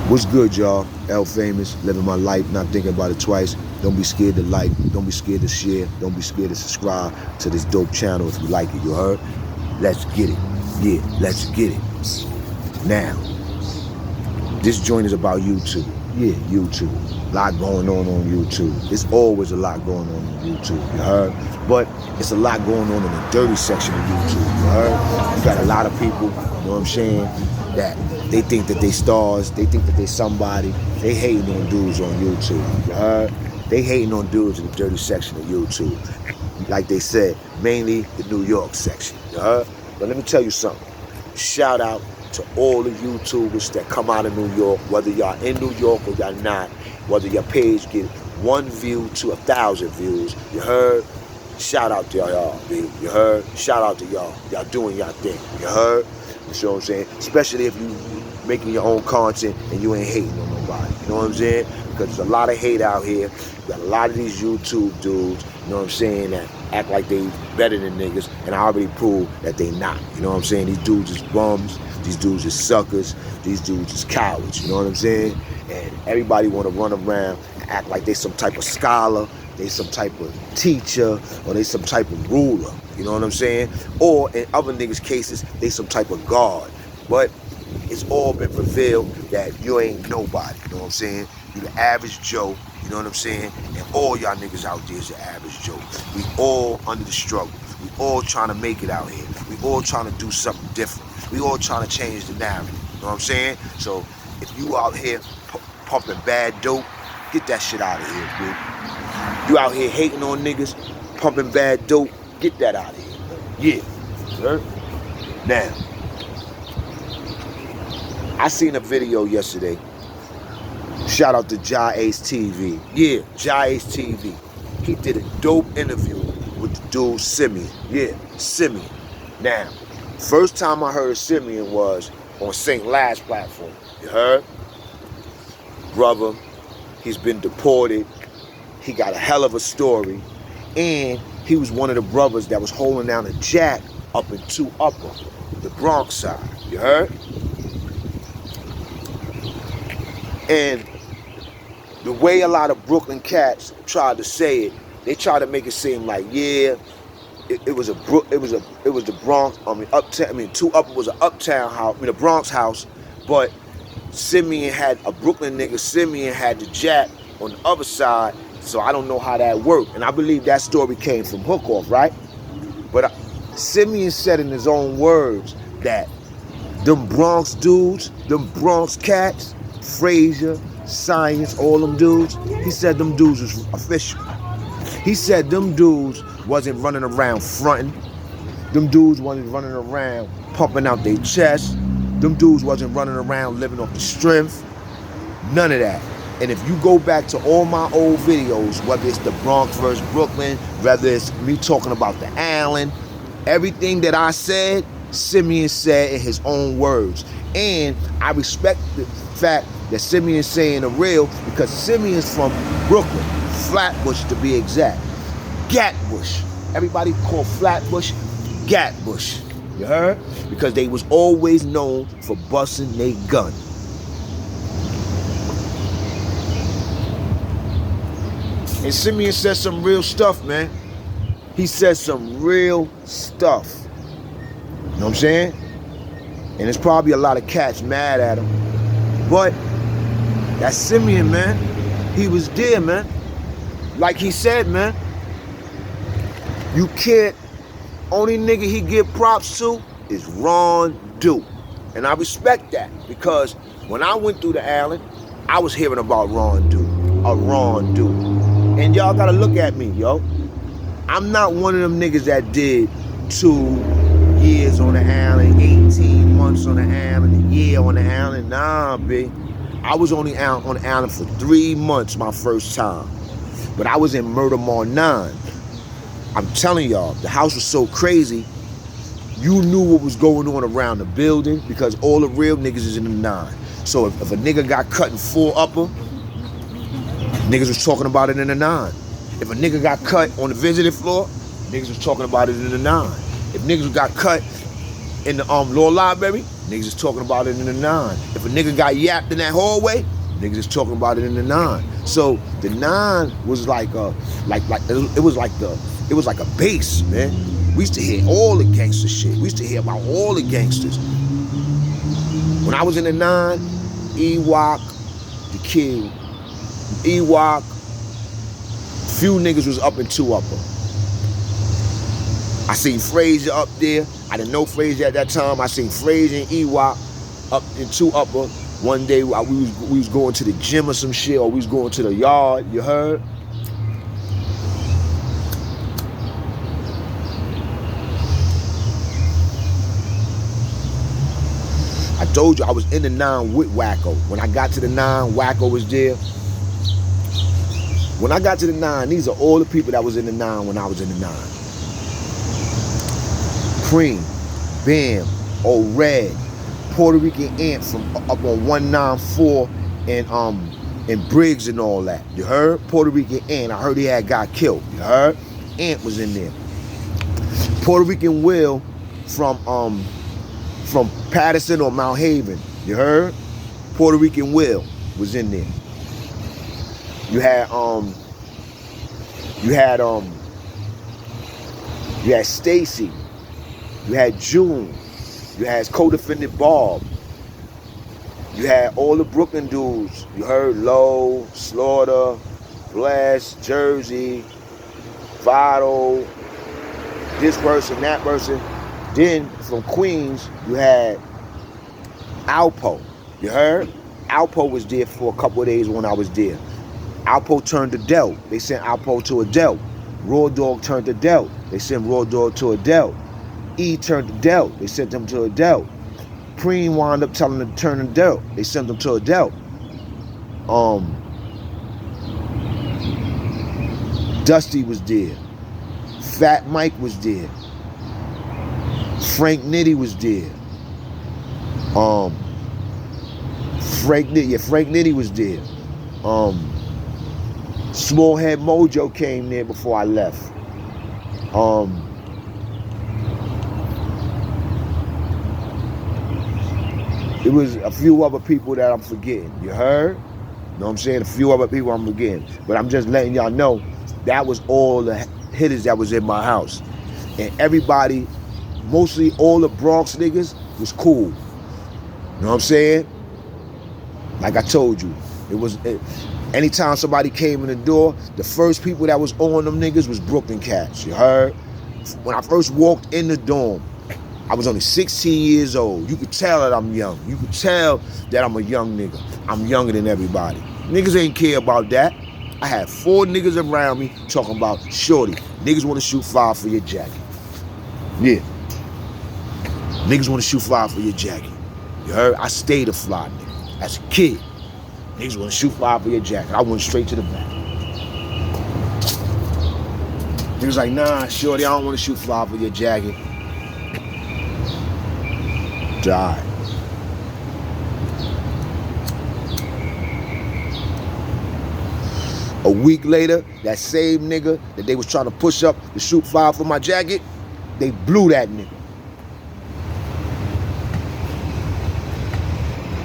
What's good, y'all? L Famous, living my life, not thinking about it twice. Don't be scared to like, don't be scared to share, don't be scared to subscribe to this dope channel if you like it, you heard? Let's get it. Yeah, let's get it. Now, this joint is about YouTube. Yeah, YouTube. A lot going on YouTube. There's always a lot going on YouTube, you heard? But it's a lot going on in the dirty section of YouTube, you heard? You got a lot of people, you know what I'm saying, that they think that they stars, they think that they somebody, they hating on dudes on YouTube, you heard? They hating on dudes in the dirty section of YouTube. Like they said, mainly the New York section, you heard? But let me tell you something. Shout out to all the YouTubers that come out of New York, whether y'all in New York or y'all not, whether your page get 1 view to 1,000 views, you heard? Shout out to y'all, B, you heard? Shout out to y'all. Y'all doing y'all thing, you heard? You see what I'm saying? Especially if you making your own content and you ain't hating on nobody, you know what I'm saying? Because there's a lot of hate out here. You got a lot of these YouTube dudes, you know what I'm saying, that act like they better than niggas, and I already proved that they not, you know what I'm saying? These dudes is bums, these dudes is suckers, these dudes is cowards, you know what I'm saying? And everybody want to run around and act like they some type of scholar, they some type of teacher, or they some type of ruler, you know what I'm saying? Or in other niggas' cases, they some type of god. But it's all been revealed that you ain't nobody, you know what I'm saying? You the average Joe, you know what I'm saying? And all y'all niggas out there is the average Joe. We all under the struggle. We all trying to make it out here. We all trying to do something different. We all trying to change the narrative, you know what I'm saying? So if you out here pumping bad dope, get that shit out of here, dude. You out here hating on niggas, pumping bad dope, get that out of here. Yeah, sir. Now, I seen a video yesterday. Shout out to Jai Ace TV. Yeah, Jai Ace TV. He did a dope interview with the dude Simeon. Yeah, Simeon. Now, first time I heard Simeon was on St. Last platform. You heard? Brother, he's been deported. He got a hell of a story. And he was one of the brothers that was holding down a jack up in 2 Upper, the Bronx side. You heard? And the way a lot of Brooklyn cats tried to say it, they tried to make it seem like, yeah, it was the Bronx. Uptown. 2 Upper was an uptown house. The Bronx house, but Simeon had a Brooklyn nigga. Simeon had the jack on the other side. So I don't know how that worked, and I believe that story came from Hook Off, right? But Simeon said in his own words that them Bronx dudes, them Bronx cats, Frazier, Science, all them dudes, he said them dudes was official. He said them dudes wasn't running around fronting. Them dudes wasn't running around pumping out their chest. Them dudes wasn't running around living off the strength. None of that. And if you go back to all my old videos, whether it's the Bronx versus Brooklyn, whether it's me talking about the Allen, everything that I said, Simeon said in his own words. And I respect the fact that Simeon's saying the real, because Simeon's from Brooklyn, Flatbush to be exact. Gatbush. Everybody call Flatbush Gatbush. You heard? Because they was always known for busting their gun. And Simeon said some real stuff, man. He said some real stuff. You know what I'm saying? And there's probably a lot of cats mad at him. But that's Simeon, man. He was there, man. Like he said, man. You can't, only nigga he give props to is Ron Duke. And I respect that, because when I went through the Allen, I was hearing about Ron Duke. Ron Duke. And y'all gotta look at me, yo. I'm not one of them niggas that did 2 years on the Allen, 18 months on the Allen, a year on the Allen. Nah, B. I was only out on the Allen for 3 months my first time. But I was in Murder Mall 9. I'm telling y'all, the house was so crazy, you knew what was going on around the building, because all the real niggas is in the 9. So if a nigga got cut in 4 Upper, niggas was talking about it in the 9. If a nigga got cut on the visitor floor, niggas was talking about it in the 9. If niggas got cut in the law library, Niggas is talking about it in the 9. If a nigga got yapped in that hallway, niggas is talking about it in the 9. So the 9 was like it was like a base, man. We used to hear all the gangster shit. We used to hear about all the gangsters. When I was in the 9, Ewok, the King, Ewok, few niggas was up in 2 Upper. I seen Frazier up there. I didn't know Frazier at that time. I seen Frazier and Ewok up in 2 Upper. One day we was going to the gym or some shit, or we was going to the yard, you heard? I told you I was in the 9 with Wacko. When I got to the 9, Wacko was there. When I got to the 9, these are all the people that was in the 9 when I was in the 9. Cream, Bam, Old Red, Puerto Rican Ant from up on 194 and Briggs and all that. You heard? Puerto Rican Ant. I heard he had got killed. You heard? Ant was in there. Puerto Rican Will from Patterson or Mount Haven. You heard? Puerto Rican Will was in there. You had Stacy. You had June. You had co-defendant Bob. You had all the Brooklyn dudes. You heard Low, Slaughter, Bless, Jersey, Votto, this person, that person. Then from Queens, you had Alpo. You heard? Alpo was there for a couple of days when I was there. Alpo turned to Delt. They sent Alpo to a Delt. Raw Dog turned to Delt. They sent Raw Dog to a Delt. E turned to Delt. They sent him to a Delt. Preem wound up telling them to turn to Delt. They sent him to a Delt. Dusty was there. Fat Mike was there. Frank Nitty was there. Frank Nitty was there. Small Head Mojo came there before I left. It was a few other people that I'm forgetting. You heard? You know what I'm saying? A few other people I'm forgetting. But I'm just letting y'all know that was all the hitters that was in my house. And everybody, mostly all the Bronx niggas, was cool. You know what I'm saying? Like I told you, anytime somebody came in the door, the first people that was on them niggas was Brooklyn cats. You heard? When I first walked in the dorm, I was only 16 years old. You could tell that I'm young. You could tell that I'm a young nigga. I'm younger than everybody. Niggas ain't care about that. I had 4 niggas around me talking about, shorty, niggas want to shoot fire for your jacket. Yeah. Niggas want to shoot fire for your jacket. You heard? I stayed a fly nigga. As a kid. Niggas want to shoot fire for your jacket. I went straight to the back. Niggas like, nah, shorty, I don't want to shoot fire for your jacket. Die. A week later, that same nigga that they was trying to push up to shoot fire for my jacket, they blew that nigga.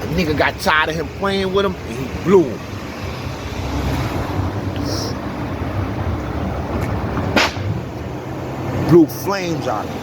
The nigga got tired of him playing with him and he blew him. Blew flames out of him.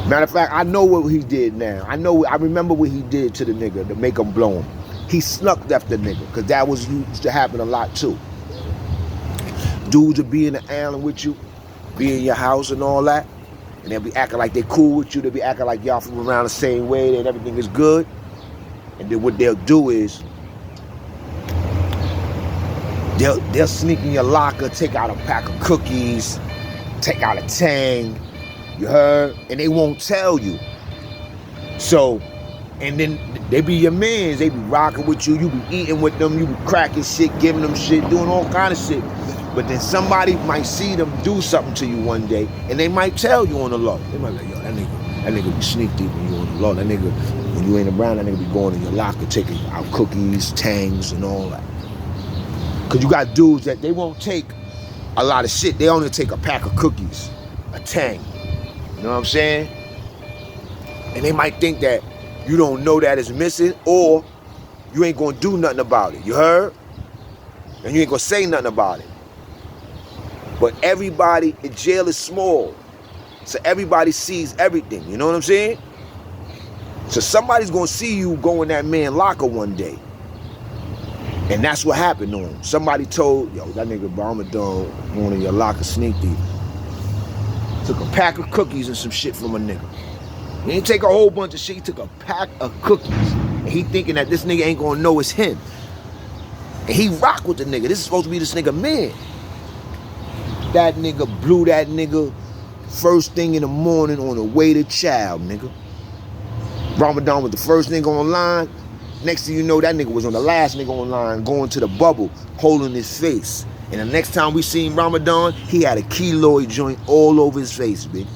Matter of fact, I know what he did now. I remember what he did to the nigga to make him blow him. He snuck after the nigga, because that used to happen a lot too. Dudes would be in the island with you, be in your house and all that, and they'll be acting like they cool with you. They'll be acting like y'all from around the same way and everything is good. And then what they'll do is, they'll sneak in your locker, take out a pack of cookies, take out a Tang. You heard? And they won't tell you. So, and then they be your mans. They be rocking with you. You be eating with them. You be cracking shit, giving them shit, doing all kind of shit. But then somebody might see them do something to you one day, and they might tell you on the low. They might be like, yo, that nigga be sneak deep when you on the low. That nigga, when you ain't around, that nigga be going in your locker, taking out cookies, Tangs, and all that. Because you got dudes that they won't take a lot of shit. They only take a pack of cookies, a Tang. know what I'm saying? And they might think that you don't know that it's missing, or you ain't gonna do nothing about it. You heard? And you ain't gonna say nothing about it. But everybody in jail is small. So everybody sees everything. You know what I'm saying? So somebody's gonna see you go in that man locker one day. And that's what happened to him. Somebody told, yo, that nigga Ramadan going in your locker sneak thief. Took a pack of cookies and some shit from a nigga. He didn't take a whole bunch of shit, he took a pack of cookies. And he thinking that this nigga ain't gonna know it's him. And he rock with the nigga. This is supposed to be this nigga man. That nigga blew that nigga first thing in the morning on the way to child, nigga. Ramadan was the first nigga online. Next thing you know, that nigga was on the last nigga online going to the bubble, holding his face. And the next time we seen Ramadan, he had a keloid joint all over his face, bitch.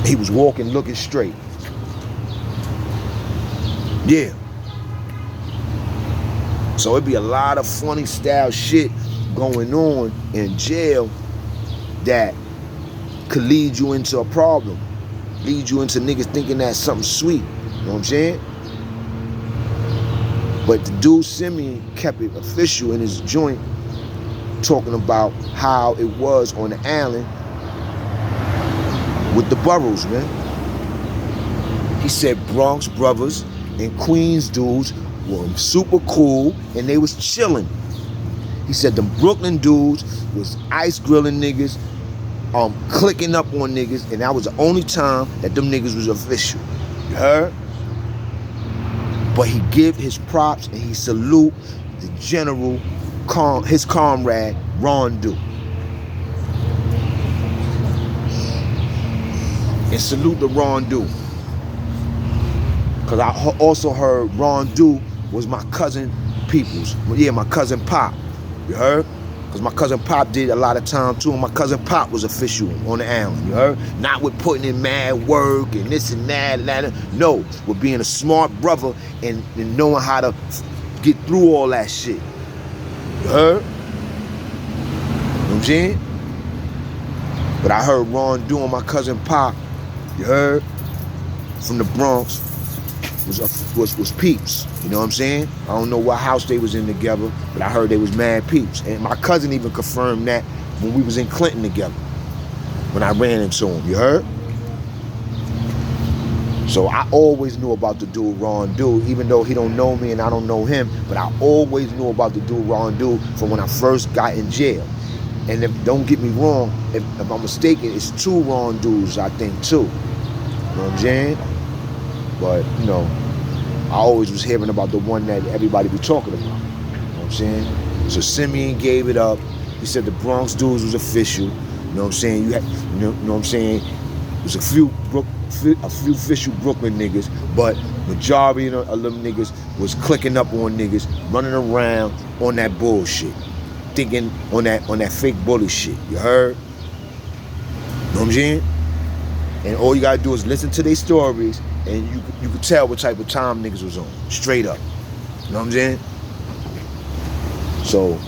He was walking, looking straight. Yeah. So it'd be a lot of funny style shit going on in jail that could lead you into a problem. Lead you into niggas thinking that's something sweet. You know what I'm saying? But the dude Simeon kept it official in his joint, talking about how it was on the island with the boroughs, man. He said Bronx brothers and Queens dudes were super cool and they was chilling. He said the Brooklyn dudes was ice grilling niggas, clicking up on niggas, and that was the only time that them niggas was official. You heard? But he give his props and he salute the general, his comrade, Ron Du. And salute the Ron Du. Because I also heard Ron Du was my cousin people's. Yeah, my cousin Pop. You heard? Because my cousin Pop did a lot of time too, and my cousin Pop was official on the island, you heard? Not with putting in mad work and this and that and that. No, with being a smart brother and knowing how to get through all that shit. You heard? You know what I'm saying? But I heard Ron Du and my cousin Pop, you heard? From the Bronx, was peeps. You know what I'm saying? I don't know what house they was in together, but I heard they was mad peeps. And my cousin even confirmed that when we was in Clinton together, when I ran into him. You heard? So I always knew about the dude Ron Du, even though he don't know me and I don't know him, but I always knew about the dude Ron Du from when I first got in jail. And if, don't get me wrong, if I'm mistaken, it's two Ron Du's, I think, too. You know what I'm saying? But, you know, I always was hearing about the one that everybody be talking about. You know what I'm saying? So Simeon gave it up. He said the Bronx dudes was official. You know what I'm saying? You know what I'm saying? There's a few official Brooklyn niggas, but majority of them niggas was clicking up on niggas, running around on that bullshit, thinking on that fake bully shit. You heard? You know what I'm saying? And all you gotta do is listen to their stories, and you could tell what type of time niggas was on, straight up. You know what I'm saying? So,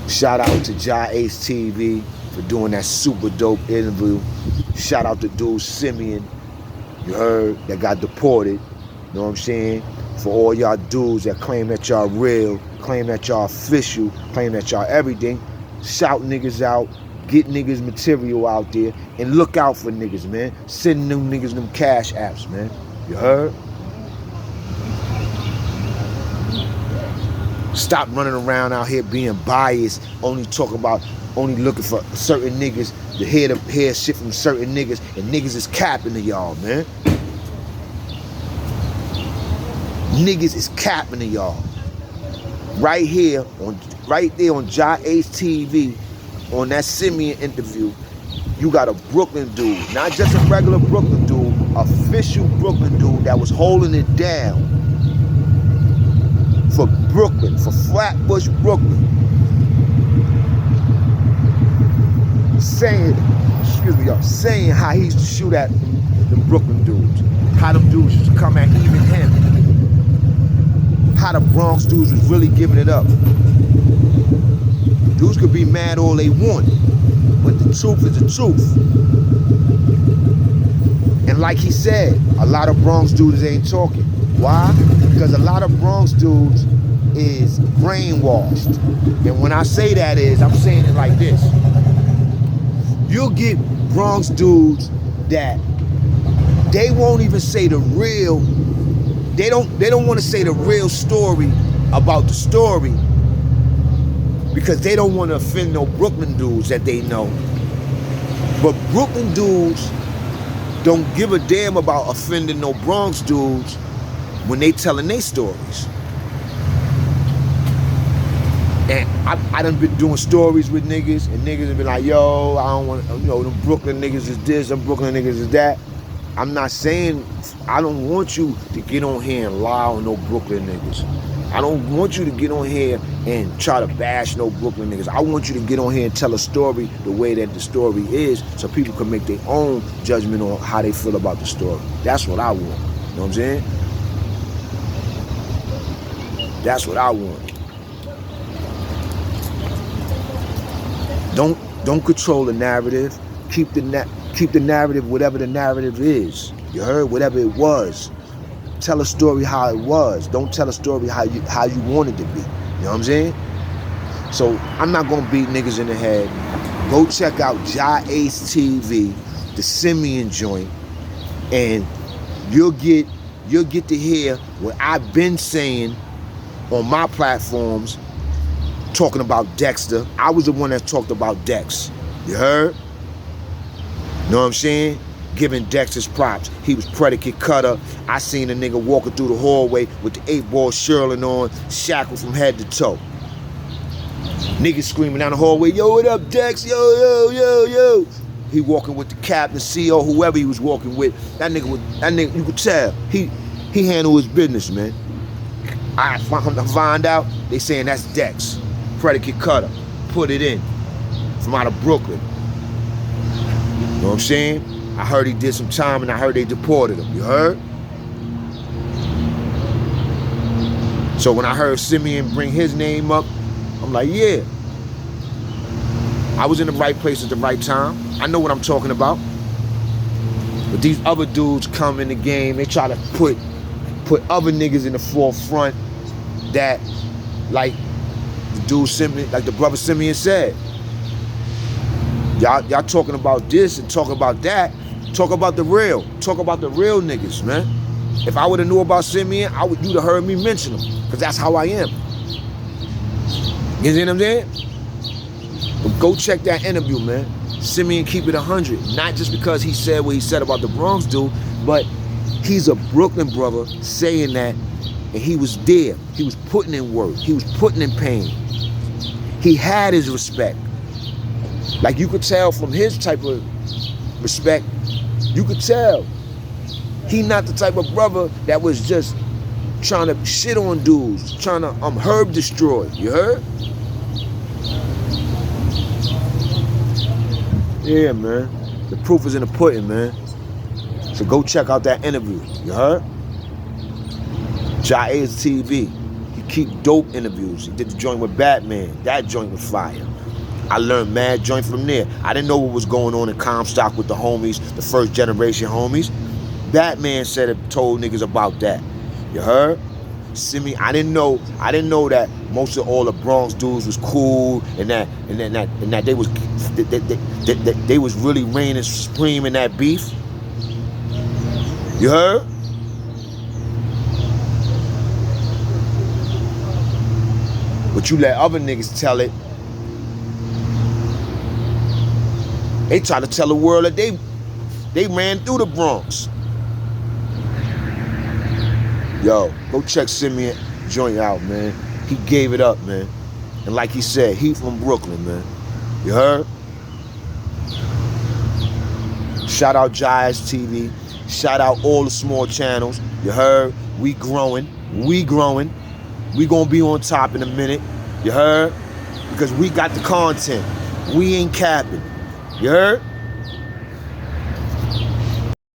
shout out to Jai Ace TV for doing that super dope interview. Shout out to dude Simeon, you heard, that got deported. You know what I'm saying? For all y'all dudes that claim that y'all real, claim that y'all official, claim that y'all everything, shout niggas out. Get niggas material out there and look out for niggas, man. Send them niggas them cash apps, man. You heard? Stop running around out here being biased, only looking for certain niggas to hear shit from certain niggas, and niggas is capping to y'all, man. Niggas is capping to y'all. Right there on Jai Ace TV. On that Simeon interview, you got a Brooklyn dude, not just a regular Brooklyn dude, official Brooklyn dude that was holding it down for Brooklyn, for Flatbush, Brooklyn. Saying how he used to shoot at them Brooklyn dudes, how them dudes used to come at even him, how the Bronx dudes was really giving it up. Dudes could be mad all they want, but the truth is the truth. And like he said, a lot of Bronx dudes ain't talking. Why? Because a lot of Bronx dudes is brainwashed. And when I say that is, I'm saying it like this. You'll get Bronx dudes that they won't even say the real, they don't want to say the real story about the story because they don't want to offend no Brooklyn dudes that they know. But Brooklyn dudes don't give a damn about offending no Bronx dudes when they telling their stories. And I done been doing stories with niggas, and niggas have been like, yo, I don't want, you know, them Brooklyn niggas is this, them Brooklyn niggas is that. I'm not saying, I don't want you to get on here and lie on no Brooklyn niggas. I don't want you to get on here and try to bash no Brooklyn niggas. I want you to get on here and tell a story the way that the story is so people can make their own judgment on how they feel about the story. That's what I want. You know what I'm saying? That's what I want. Don't control the narrative. Keep the narrative whatever the narrative is. You heard? Whatever it was. Tell a story how it was. Don't tell a story how you want it to be. You know what I'm saying? So I'm not gonna beat niggas in the head. Go check out Jai Ace TV, the Simeon joint, and you'll get to hear what I've been saying on my platforms, talking about Dexter. I was the one that talked about Dex. You heard? You know what I'm saying? Giving Dexter's props. He was predicate cutter. I seen a nigga walking through the hallway with the 8-ball Sherlin on, shackled from head to toe. Niggas screaming down the hallway, yo, what up, Dex? Yo, yo, yo, yo. He walking with the captain, CEO, whoever he was walking with. That nigga, you could tell. He handled his business, man. I find out, they saying that's Dex. Predicate cutter. Put it in. From out of Brooklyn. You know what I'm saying? I heard he did some time and I heard they deported him. You heard? So when I heard Simeon bring his name up, I'm like, yeah. I was in the right place at the right time. I know what I'm talking about. But these other dudes come in the game, they try to put other niggas in the forefront that, like the dude Simeon, like the brother Simeon said. Y'all talking about this and talking about that. Talk about the real. Talk about the real niggas, man. If I would have knew about Simeon, you'd have heard me mention him. Because that's how I am. You see what I'm saying? But go check that interview, man. Simeon keep it 100. Not just because he said what he said about the Bronx dude, but he's a Brooklyn brother saying that, and he was there. He was putting in work. He was putting in pain. He had his respect. Like you could tell from his type of respect, you could tell he not the type of brother that was just trying to shit on dudes, trying to herb destroy. You heard? Yeah, man. The proof is in the pudding, man. So go check out that interview. You heard? Jai Ace TV. He keep dope interviews. He did the joint with Batman. That joint was fire. I learned mad joint from there. I didn't know what was going on in Comstock with the homies, the first generation homies. Batman said it, told niggas about that. You heard? Simeon, I didn't know that most of all the Bronx dudes was cool and that they was really reigning supreme in that beef. You heard? But you let other niggas tell it. They try to tell the world that they ran through the Bronx. Yo, go check Simeon joint out, man. He gave it up, man. And like he said, he from Brooklyn, man. You heard? Shout out Giants TV. Shout out all the small channels. You heard? We growing. We growing. We gonna be on top in a minute. You heard? Because we got the content. We ain't capping. You heard?